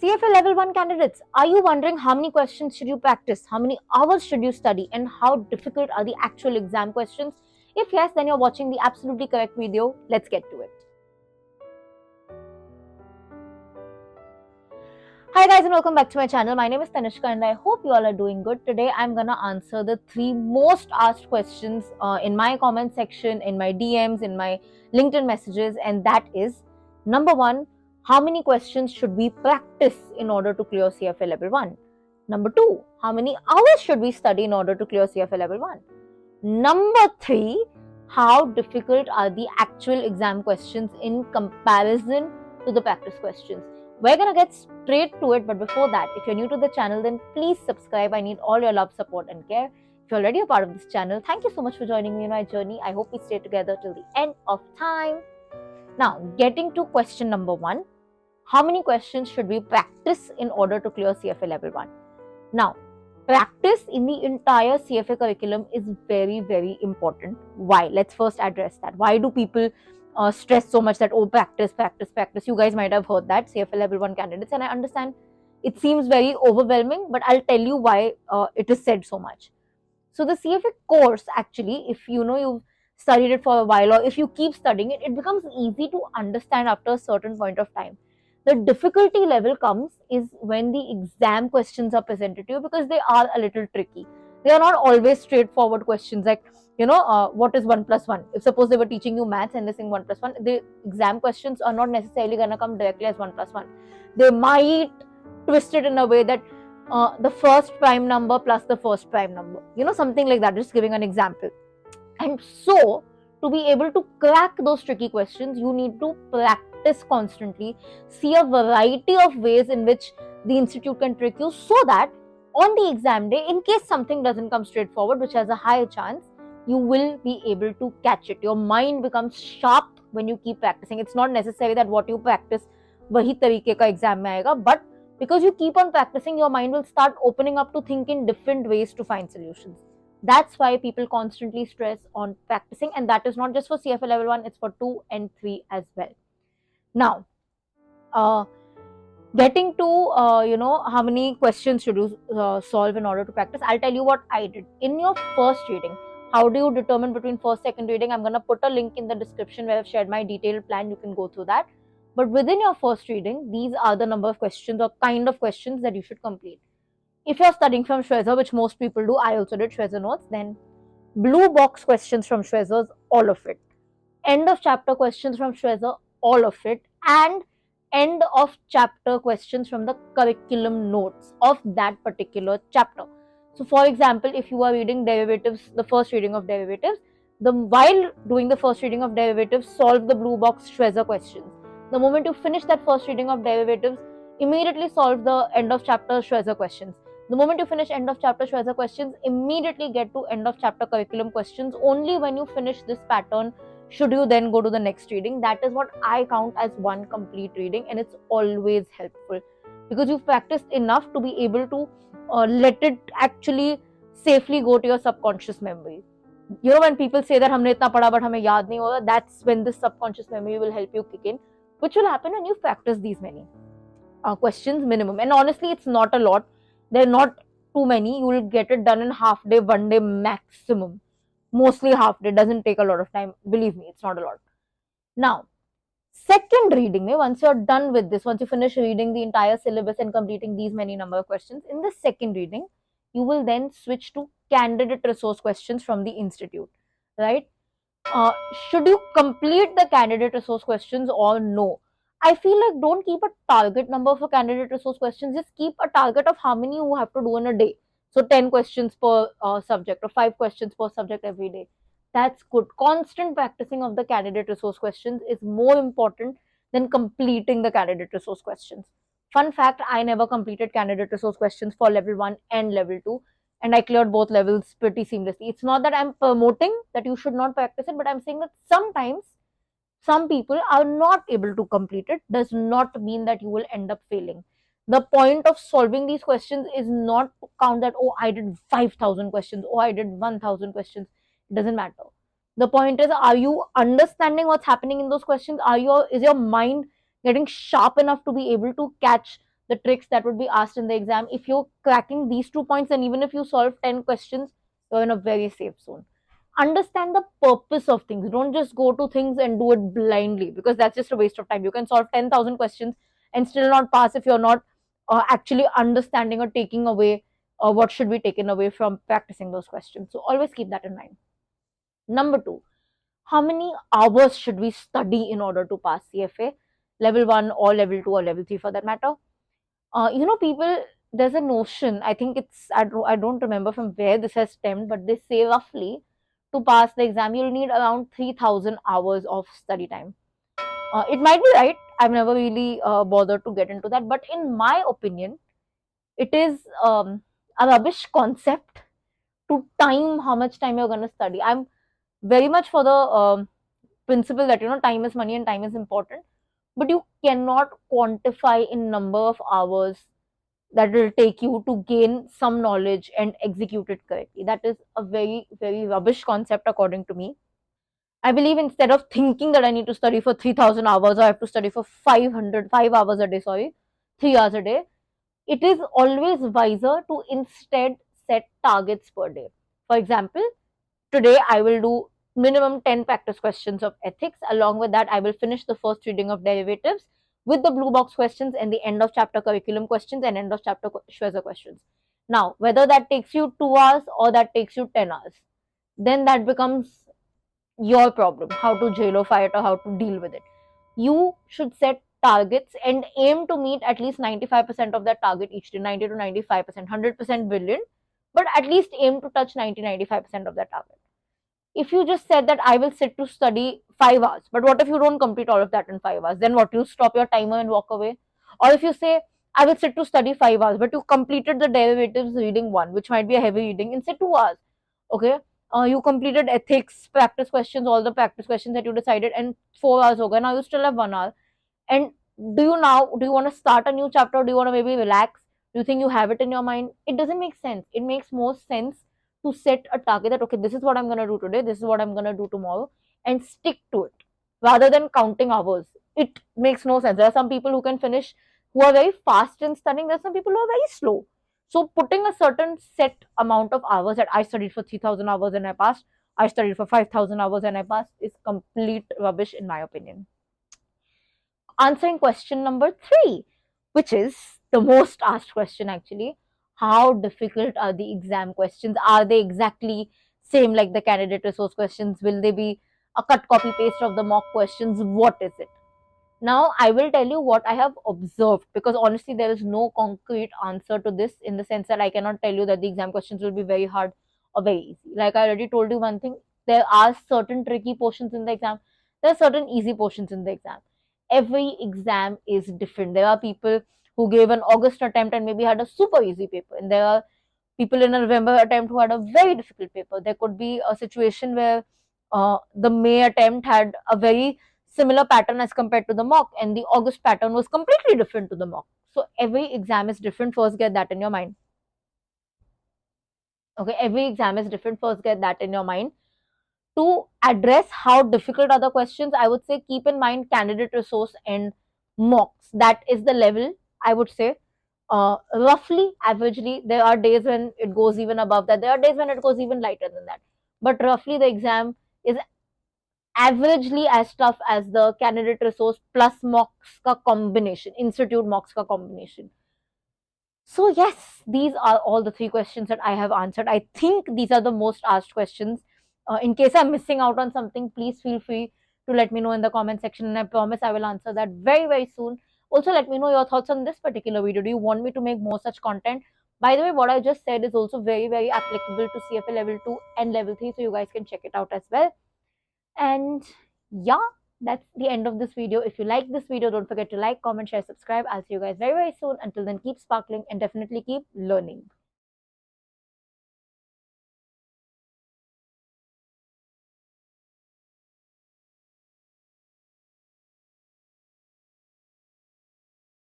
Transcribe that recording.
CFA level 1 candidates, are you wondering how many questions should you practice? How many hours should you study? And how difficult are the actual exam questions? If yes, then you're watching the absolutely correct video. Let's get to it. Hi guys and welcome back to my channel. My name is Tanishka and I hope you all are doing good. Today I'm gonna answer the 3 most asked questions in my comment section, in my DMs, in my LinkedIn messages, and that is number 1, how many questions should we practice in order to clear CFA level 1? Number 2, how many hours should we study in order to clear CFA level 1? Number 3, how difficult are the actual exam questions in comparison to the practice questions? We're gonna get straight to it, but before that, if you're new to the channel, then please subscribe. I need all your love, support, and care. If you're already a part of this channel, thank you so much for joining me in my journey. I hope we stay together till the end of time. Now, getting to question number 1, how many questions should we practice in order to clear CFA level 1? Now, practice in the entire CFA curriculum is very, very important. Why? Let's first address that. Why do people stress so much that, oh, practice, practice, practice? You guys might have heard that, CFA level 1 candidates, and I understand it seems very overwhelming, but I'll tell you why it is said so much. So the CFA course, actually, if you know you've studied it for a while, or if you keep studying it, it becomes easy to understand after a certain point of time. The difficulty level comes is when the exam questions are presented to you, because they are a little tricky. They are not always straightforward questions like, what is 1 plus 1? If suppose they were teaching you maths and they're saying 1 plus 1, the exam questions are not necessarily going to come directly as 1 plus 1. They might twist it in a way that the first prime number plus the first prime number, something like that, just giving an example. And so, to be able to crack those tricky questions, you need to practice constantly, see a variety of ways in which the institute can trick you, so that on the exam day, in case something doesn't come straightforward, which has a higher chance, you will be able to catch it. Your mind becomes sharp when you keep practicing. It's not necessary that what you practice wahi tarike ka exam mein aayega, but because you keep on practicing, your mind will start opening up to think in different ways to find solutions. That's why people constantly stress on practicing, and that is not just for CFA level 1, it's for 2 and 3 as well. Now, getting to, how many questions should you solve in order to practice, I'll tell you what I did. In your first reading, how do you determine between first, second reading? I'm going to put a link in the description where I've shared my detailed plan. You can go through that. But within your first reading, these are the number of questions or kind of questions that you should complete. If you're studying from Shweza, which most people do, I also did Shweza notes, then blue box questions from Shweza's, all of it. End of chapter questions from Shweza, all of it. And end of chapter questions from the curriculum notes of that particular chapter. So for example, if you are reading derivatives, the first reading of derivatives, while doing the first reading of derivatives, solve the blue box Shweza questions. The moment you finish that first reading of derivatives, immediately solve the end of chapter Shweza questions. The moment you finish end of chapter Shweza questions, immediately get to end of chapter curriculum questions. Only when you finish this pattern should you then go to the next reading. That is what I count as one complete reading, and it's always helpful because you've practiced enough to be able to let it actually safely go to your subconscious memory. When people say that humne itna padha but hame yaad nahi hoga, that's when this subconscious memory will help you kick in, which will happen when you've practiced these many questions minimum. And honestly, it's not a lot. They're not too many. You will get it done in half day, 1 day maximum. Mostly half day. Doesn't take a lot of time. Believe me, it's not a lot. Now, second reading, once you're done with this, once you finish reading the entire syllabus and completing these many number of questions, in the second reading, you will then switch to candidate resource questions from the institute, right? Should you complete the candidate resource questions or no? I feel like don't keep a target number for candidate resource questions. Just keep a target of how many you have to do in a day. So 10 questions per subject or 5 questions per subject every day. That's good. Constant practicing of the candidate resource questions is more important than completing the candidate resource questions. Fun fact, I never completed candidate resource questions for level 1 and level 2. And I cleared both levels pretty seamlessly. It's not that I'm promoting that you should not practice it, but I'm saying that sometimes some people are not able to complete it. Does not mean that you will end up failing. The point of solving these questions is not to count that, oh, I did 5,000 questions, oh, I did 1,000 questions. It doesn't matter. The point is, are you understanding what's happening in those questions? Is your mind getting sharp enough to be able to catch the tricks that would be asked in the exam. If you're cracking these 2 points, and even if you solve 10 questions, you're in a very safe zone. Understand the purpose of things. Don't just go to things and do it blindly, because that's just a waste of time. You can solve 10,000 questions and still not pass if you're not actually understanding or taking away what should be taken away from practicing those questions. So always keep that in mind. Number two, how many hours should we study in order to pass CFA level 1 or level 2 or level 3 for that matter? People, there's a notion, I think it's, I don't remember from where this has stemmed, but they say roughly to pass the exam, you'll need around 3,000 hours of study time. It might be right. I've never really bothered to get into that. But in my opinion, it is a rubbish concept to time how much time you're going to study. I'm very much for the principle that, time is money and time is important. But you cannot quantify in number of hours that will take you to gain some knowledge and execute it correctly. That is a very, very rubbish concept, according to me. I believe instead of thinking that I need to study for 3,000 hours or I have to study for 5 hours a day, sorry, 3 hours a day, it is always wiser to instead set targets per day. For example, today I will do minimum 10 practice questions of ethics. Along with that, I will finish the first reading of derivatives with the blue box questions and the end of chapter curriculum questions and end of chapter Schwezer questions. Now, whether that takes you 2 hours or that takes you 10 hours, then that becomes your problem, how to jailify it or how to deal with it. You should set targets and aim to meet at least 95% of that target each day, 90 to 95%, 100% brilliant, but at least aim to touch 90-95% of that target. If you just said that I will sit to study 5 hours, but what if you don't complete all of that in 5 hours? Then what? You stop your timer and walk away? Or if you say, I will sit to study 5 hours, but you completed the derivatives reading one, which might be a heavy reading, in say 2 hours. Okay. You completed ethics, practice questions, all the practice questions that you decided, and 4 hours okay. Now you still have 1 hour. And do you want to start a new chapter, or do you want to maybe relax? Do you think you have it in your mind? It doesn't make sense. It makes more sense to set a target that, okay, this is what I'm going to do today, this is what I'm going to do tomorrow, and stick to it rather than counting hours. It makes no sense. There are some people who can finish, who are very fast in studying. There are some people who are very slow. So putting a certain set amount of hours, that I studied for 3,000 hours and I passed, I studied for 5,000 hours and I passed, is complete rubbish in my opinion. Answering question number 3, which is the most asked question actually. How difficult are the exam questions? Are they exactly same like the candidate resource questions? Will they be a cut copy paste of the mock questions? What is it? Now, I will tell you what I have observed, because honestly, there is no concrete answer to this, in the sense that I cannot tell you that the exam questions will be very hard or very easy. Like I already told you one thing, there are certain tricky portions in the exam, there are certain easy portions in the exam. Every exam is different. There are people who gave an August attempt and maybe had a super easy paper, and there are people in a November attempt who had a very difficult paper. There could be a situation where the May attempt had a very similar pattern as compared to the mock, and the August pattern was completely different to the mock. So every exam is different. First, get that in your mind. Okay, every exam is different. First, get that in your mind. To address how difficult are the questions, I would say keep in mind candidate resource and mocks. That is the level, I would say. Roughly, averagely, there are days when it goes even above that. There are days when it goes even lighter than that. But roughly, the exam is averagely as tough as the candidate resource plus mocks ka combination, institute mocks ka combination. So yes, these are all the 3 questions that I have answered. I think these are the most asked questions. In case I'm missing out on something, please feel free to let me know in the comment section, and I promise I will answer that very, very soon. Also, let me know your thoughts on this particular video. Do you want me to make more such content? By the way, what I just said is also very, very applicable to CFA level 2 and level 3, so you guys can check it out as well. And yeah, that's the end of this video. If you like this video, don't forget to like, comment, share, subscribe. I'll see you guys very, very soon. Until then, keep sparkling and definitely keep learning.